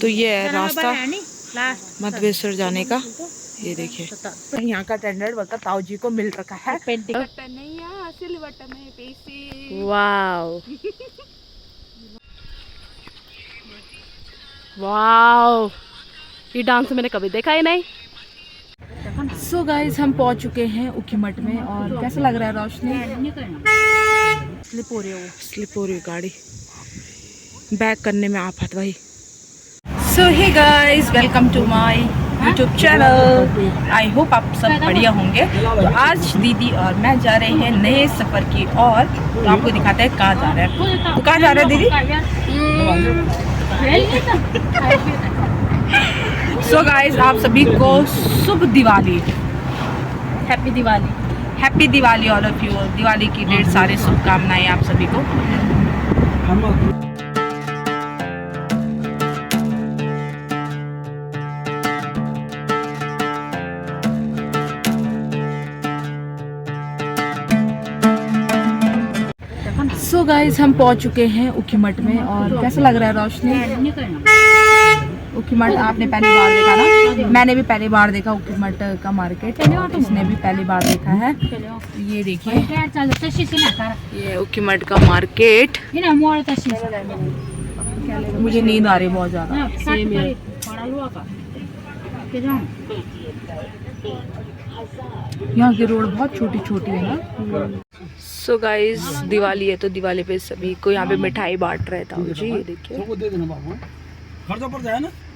तो ये है रास्ता मधवेश्वर जाने का। ये देखिए यहाँ का टेंडर वर्कर ताऊ जी को मिल रखा है। वाव वाव, ये डांस मैंने कभी देखा ही नहीं। सो गाइस हम पहुंच चुके हैं उखीमठ में। और कैसा लग रहा है रोशनी? स्लिप हो रही है, वो स्लिप हो रही है गाड़ी, बैक करने में आफत भाई। So hey guys, welcome to my YouTube channel. I hope आप सब बढ़िया होंगे। तो आज दीदी और मैं जा रहे हैं नए सफ़र की और। तो आपको दिखाते हैं कहाँ जा रहे हैं। तो कहाँ जा रहे हैं दीदी? सो गाइस आप सभी को शुभ Diwali, happy Diwali. Happy Diwali all of you. Diwali की ढेर सारी शुभकामनाएं आप सभी को। सो गाइस हम पहुंच चुके हैं उखीमठ में। और कैसा लग रहा है रोशनी? उखीमठ आपने पहली बार देखा ना? मैंने भी पहली बार देखा उखीमठ का मार्केट, इसने भी पहली बार देखा है। ये देखिए ये उखीमठ का मार्केट। मुझे नींद आ रही है बहुत ज़्यादा। यहाँ की रोड बहुत छोटी छोटी है ना। सो गाइस दिवाली है तो दिवाली पे सभी को यहाँ पे मिठाई बांट रहे था जी। ये देखिए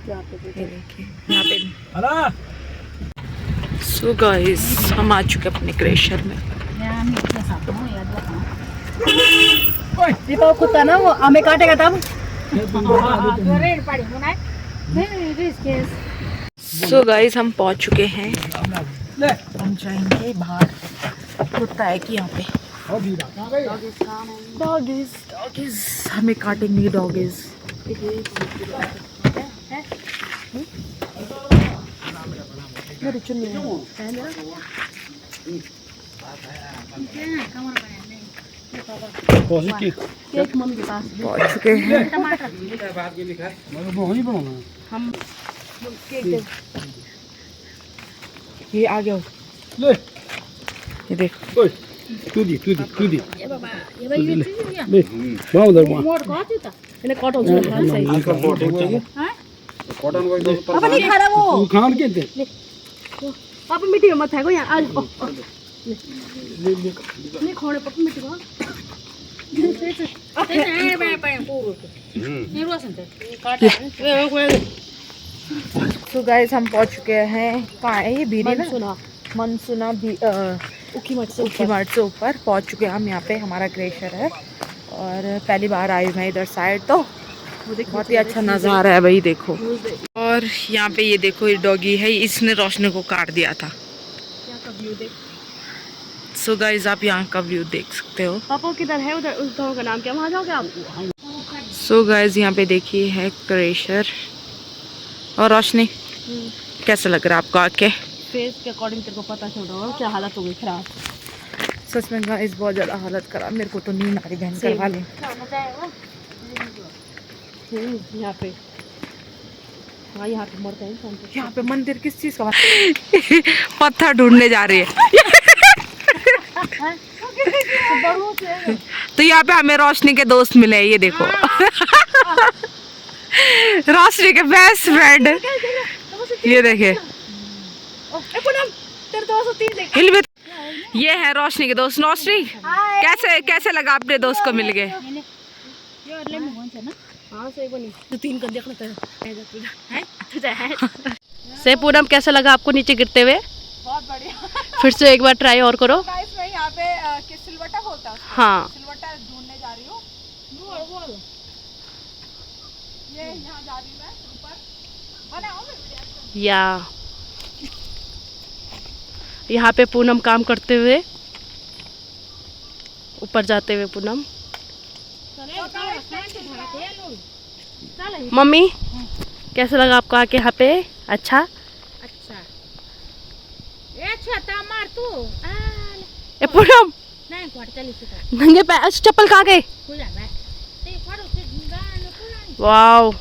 यहाँ पे। सो गाइस हम आ चुके अपने क्रेशर में। कुत्ता ना वो हमें काटेगा तब। सो गाइस हम पहुंच चुके हैं। हम जाएंगे बाहर। कुत्ता है कि यहाँ पे डॉगीज डॉगीज हमें काटेंगे डॉगीज। मेरी चुन्नी पहुंच चुके हैं हम। ये आ गया ये देखो। पापा मिट्टी में मत है को यहाँ आज नहीं खोने पापा मिट्टी को। तो गाइस हम पहुंच चुके हैं। कहाँ है ये? बीरी ना, मनसुना उखीमठ से ऊपर पहुंच चुके हैं हम। यहाँ पे हमारा क्रेशर है और पहली बार आई मैं इधर साइड। तो बहुत ही अच्छा नज़ारा है भाई, देखो। और यहाँ पे ये देखो ये डॉगी है, इसने रोशनी को काट दिया था। सो गाइस आप यहाँ का व्यू देख सकते हो। पापा किधर है? उधर उस गाँव का नाम क्या? वहाँ जाओगे आप? सो गाइस यहाँ पे देखिए है क्रेशर। और रोशनी कैसा लग रहा है आपको आके? फेस के अकॉर्डिंग तेरे को पता चल रहा है क्या हालत हो गई खराब। सच में गाइस बहुत ज़्यादा हालत खराब। मेरे को तो नींद आ रही बहन करवा लें। यहाँ पे हाँ यहाँ पे मरते हैं। यहाँ पे मंदिर किस चीज़ का? पत्थर ढूंढने जा रही है। तो यहाँ पे हमें रोशनी के दोस्त मिले, ये देखो। रोशनी के बेस्ट फ्रेंड ये देखे। ये है रोशनी के दोस्त। रोशनी कैसे लगा अपने दोस्त को मिल गए? से पूनम कैसा लगा आपको नीचे गिरते हुए? बहुत बढ़िया। फिर से एक बार ट्राई और करो। मैं यहाँ पे सिलवटा बोलता हूँ। हाँ सिलवटा ढूंढने जा रही हूँ। ये यहाँ जा रही मैं ऊपर। या यहाँ पे पूनम काम करते हुए ऊपर जाते हुए पूनम। मम्मी कैसा लगा आपको आके यहाँ पे? अच्छा मार तू ए पूनम नंगे पैर चप्पल कहाँ गए? वाओ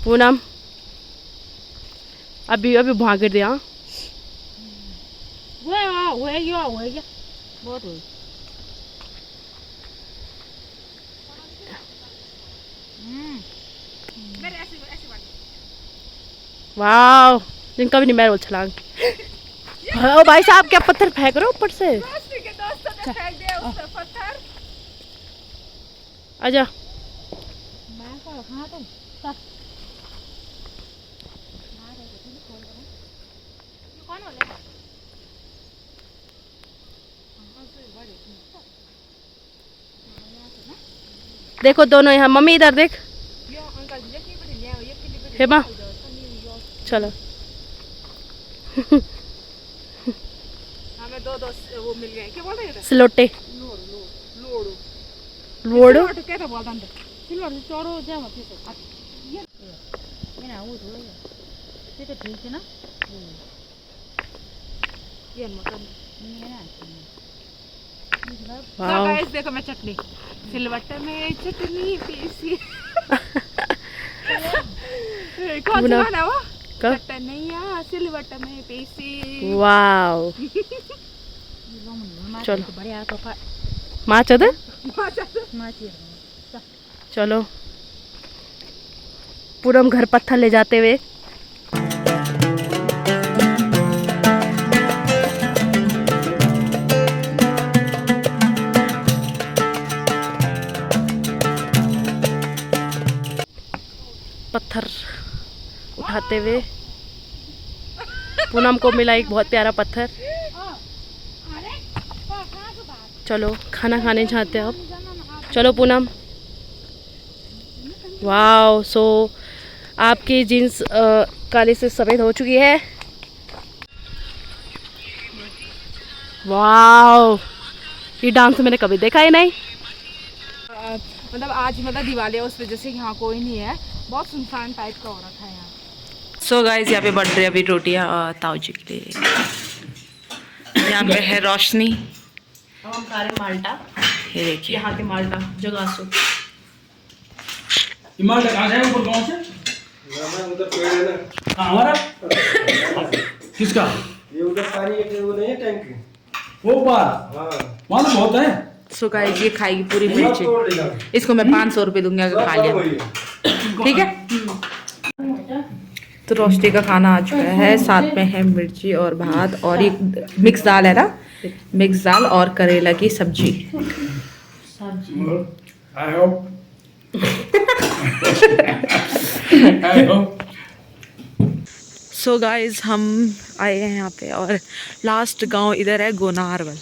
पूनम अभी अभी भाग दे। हाँ वो गया बहुत हुई। वाह जिनका भी नहीं मैं रोल छलांग। ओ भाई साहब क्या पत्थर फेंक रहे हो ऊपर से। आजा देखो दोनों यहाँ। मम्मी इधर देख। हेमा चलो। हमें दो वो मिल गए। क्या बोल रहे थे? सिलोटे लोड़ो क्या था बोलता अंदर सिलोड़ चोरो जा मत ये ना वो ये तो ठीक है ना ये मटन ये ना। तो गाइस देखो मैं चटनी सिलवट्टे में चटनी पीसी। कौन सा गाना वो? चटनिया सिलवट्टे में पीसी। वाओ चलो बढ़िया तो माँ चल चलो पूरम घर पत्थर ले जाते हुए। पत्थर उठाते हुए पूनम को मिला एक बहुत प्यारा पत्थर। चलो खाना खाने जाते हैं अब। चलो पूनम। वाओ सो आपकी जीन्स काली से सफ़ेद हो चुकी है। वाओ ये डांस मैंने कभी देखा ही नहीं। मतलब आज मतलब दिवाली है उस वजह से यहाँ कोई नहीं है। बहुत सुनसान टाइप का हो रखा है यहाँ। सो गाइस यहाँ पे बन रही है अभी रोटियाँ ताऊ जी के लिए। यहाँ पे है रोशनी। अब हम खा रहे हैं माल्टा। ये देखिए यहाँ के माल्टा जगासो। माल्टा कहाँ से है? ऊपर कौन से? उधर पेड़ है ना। हाँ हमारा किसका? ये उधर पानी है वो नहीं है टैंक वो पार। हाँ वहाँ तो बहुत है। सो गाइस ये खाएगी पूरी मिर्ची। इसको मैं 500 रुपये दूंगी अगर खा लिया। ठीक है। तो रोशनी का खाना आ चुका है। साथ में है मिर्ची और भात और एक मिक्स दाल है ना। मिक्स दाल और करेला की सब्जी। I hope. I hope. So guys हम आए हैं यहाँ पे और लास्ट गांव इधर है गोनारवल।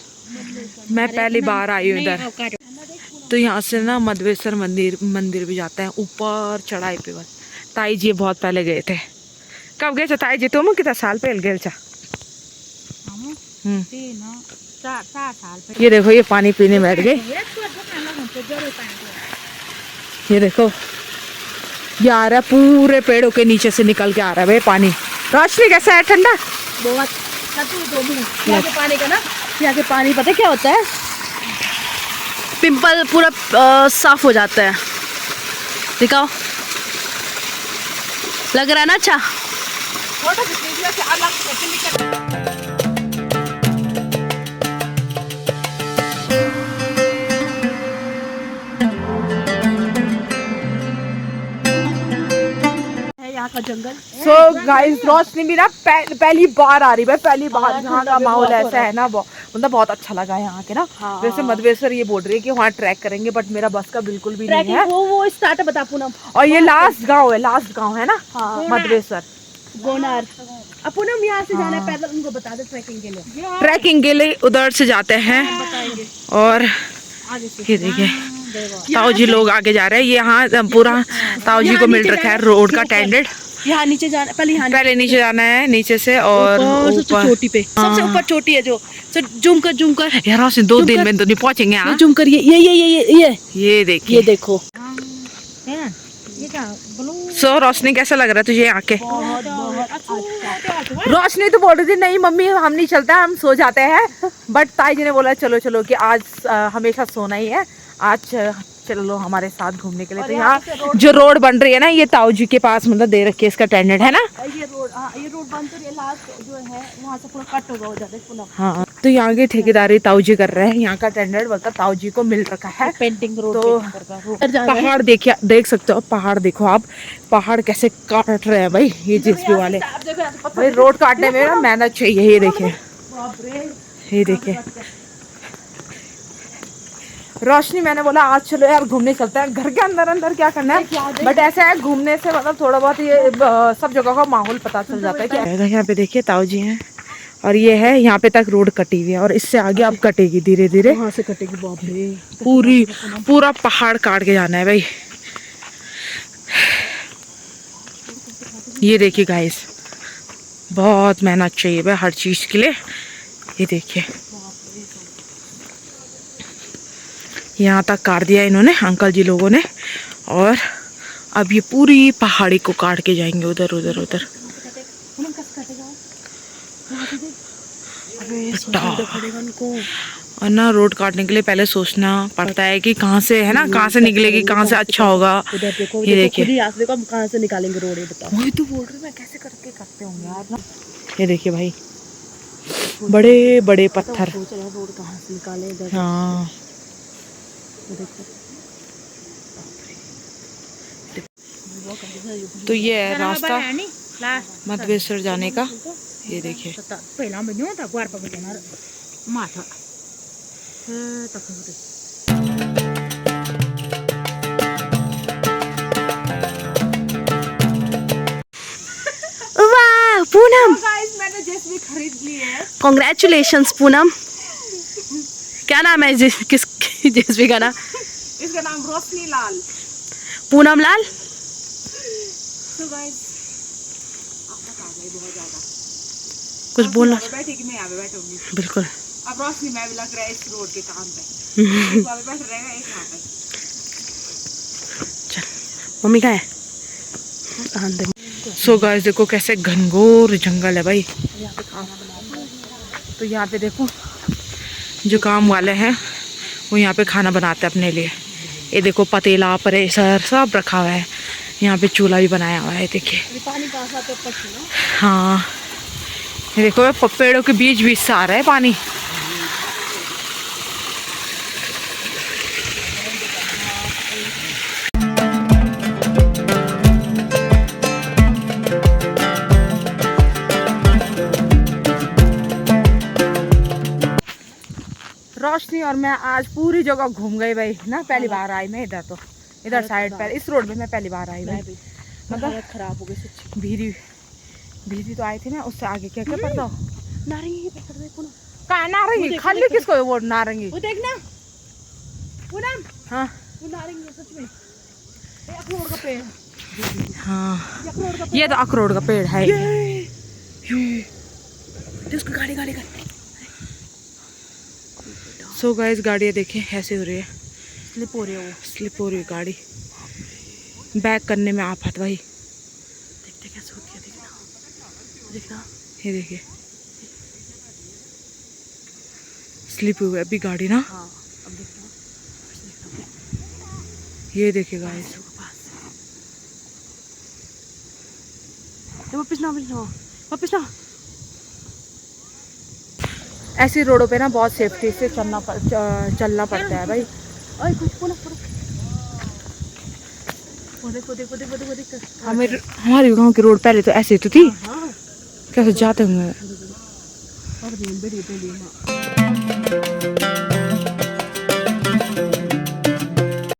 मैं पहली बार आई हूँ इधर। तो यहाँ से ना मधवेश्वर मंदिर भी जाता है ऊपर चढ़ाई पे। बस ताई जी बहुत पहले गए थे। कब गए थे ताई जी तुम? कितना साल पहले गए थे? ये देखो ये पानी पीने बैठ गए। ये देखो ये आ रहा है पूरे पेड़ों के नीचे से निकल के आ रहा है भाई पानी। रोशनी कैसा है? ठंडा बहुत। यहाँ के पानी का ना यहाँ के पानी पता क्या होता है? पिंपल पूरा साफ हो जाता है। दिखाओ लग रहा है ना अच्छा। यहाँ का जंगल। सो गाइस रोशनी भी ना पहली बार आ रही है। पहली बार यहाँ का माहौल ऐसा है ना मतलब बहुत अच्छा लगा यहाँ के ना। वैसे मधवेश्वर ये बोल रही है कि वहाँ ट्रैक करेंगे बट मेरा बस का बिल्कुल भी नहीं है। वो स्टार्ट बता पूनम। और ये लास्ट गांव है ना मधवेश्वर गोनार। अब पूनम यहाँ से जाना है पैदल। उनको बता दे ट्रैकिंग के लिए। ट्रैकिंग के लिए उधर से जाते हैं। और ये देखिए ताऊ जी लोग आगे जा रहे हैं। ये यहाँ पूरा ताऊ जी को मिल रखा है रोड का टेंडेड। यहाँ नीचे जाना पहले नीचे जाना है नीचे से और सबसे चोटी पे सबसे ऊपर चोटी है जो जूम कर यार रोशनी 2 दिन में तो नहीं पहुंचेंगे। यहाँ जूम कर ये देखिए ये देखो। सो रोशनी कैसा लग रहा है तुझे आके? रोशनी तो बोल रही थी नहीं मम्मी हम नहीं चलता हम सो जाते हैं। बट ताई जी ने बोला चलो चलो कि आज हमेशा सोना ही है। आज चलो हमारे साथ घूमने के लिए। तो यहाँ जो रोड बन रही है ना, ये ताऊ जी के पास मतलब दे रखी है इसका टेंडेंट, है ना। ये रोड बंद तो लास्ट जो है वहाँ से पूरा कट होगा हो जाता है पुनः। हाँ, तो यहाँ की ठेकेदारी ताऊ जी कर रहे हैं। यहाँ का टेंडेंट मतलब ताऊ जी को मिल रखा है। पेंटिंग रोड तो पहाड़ देखिए, देख सकते हो पहाड़, देखो आप पहाड़ कैसे काट रहे हैं भाई ये जेसीबी वाले। भाई रोड काटने में ना मेहनत चाहिए। ये देखिए, ये देखिए रोशनी, मैंने बोला आज चलो यार घूमने चलते हैं। घर के अंदर अंदर क्या करना है, बट ऐसा है घूमने से मतलब थोड़ा बहुत ये सब जगह का माहौल पता चल जाता है। क्या यहाँ पे देखिए ताऊ जी हैं, और ये है यहाँ पे तक रोड कटी हुई है, और इससे आगे अब कटेगी धीरे धीरे। वहाँ से कटेगी। बाप रे, पूरा पहाड़ काट के जाना है भाई। ये देखिए गाइस, बहुत मेहनत चाहिए भाई हर चीज के लिए। ये देखिए यहाँ तक काट दिया इन्होंने अंकल जी लोगों ने, और अब ये पूरी पहाड़ी को काट के जाएंगे उधर उधर उधर। और ना रोड काटने के लिए पहले सोचना पड़ता है कि कहाँ से, है ना, कहाँ से निकलेगी, कहाँ से अच्छा होगा। ये देखिए, देखो हम कहाँ से निकालेंगे रोड, ये बताओ। वही तो बोल रही मैं, कैसे करके करते होंगे यार ना। ये देखिए भाई, बड़े बड़े पत्थर। सोच रहे हैं रोड कहाँ से निकाले इधर। हाँ, तो ये है रास्ता मधवेश्वर जाने का। ये देखिए, पहिला बन्यो था ग्वार पकड़ना माथा वाह पूनम, मैंने जेसीबी खरीद ली है। कॉन्ग्रेचुलेशंस पूनम। क्या नाम है किस जेसीबी का नाम? इसका नाम रोशनी लाल। पूनम लाल। तो गाइस आपका काम है बहुत ज्यादा। कुछ बोलना? बैठे कि मैं यहाँ पे बैठूंगी। बिल्कुल। अब रोशनी में भी लग रहा है इस रोड के काम पे। वहाँ पे बैठ रहेगा एक यहाँ पे। चल मम्मी कहाँ है? सो गाइस देखो कैसे घनघोर जंगल है भाई। तो यहाँ पे देखो जो काम वाले हैं वो यहाँ पे खाना बनाते हैं अपने लिए। ये देखो पतीला प्रेशर सब रखा हुआ है। यहाँ पे चूल्हा भी बनाया हुआ है, देखिए। हाँ, ये देखो पेड़ों के बीच बीच से आ रहा है पानी। रोशनी और मैं आज पूरी जगह घूम गई भाई ना। पहली बार आई मैं इधर, तो इधर साइड पर इस रोड पे मैं पहली बार आई भाई। मतलब खराब हो गई सच्ची। भीरी तो आई थी ना, उससे आगे क्या क्या पड़ता हो। नारंगी पकड़ देखो ना। कहाँ नारंगी? खाली किसको वो नारंगी? वो देखना पूनम। हाँ वो नारंगी सच में। ये अखरोट का पेड़। हाँ, ये तो अखरोट का पेड़ है। उसकी गाड़ी गाड़ी गाड़ी। सो गाइस गाड़ियाँ देखें ऐसे हो रही है, स्लिप हो रही है, वो स्लिप हो रही है गाड़ी। बैक करने में आफत भाई। देखते कैसे होती है, देखना देखना। ये देखिए स्लिप हुई है अभी गाड़ी ना। हाँ अब देखना। ये देखिए गाइस, वापस ना ऐसी रोडों पे ना बहुत सेफ्टी से चलना पड़ता है भाई। ओए कुछ बोला देखो देखो देखो देखो देखो। हमारे गांव की रोड पहले तो ऐसी तो थी। कैसे जाते होंगे। और बड़ी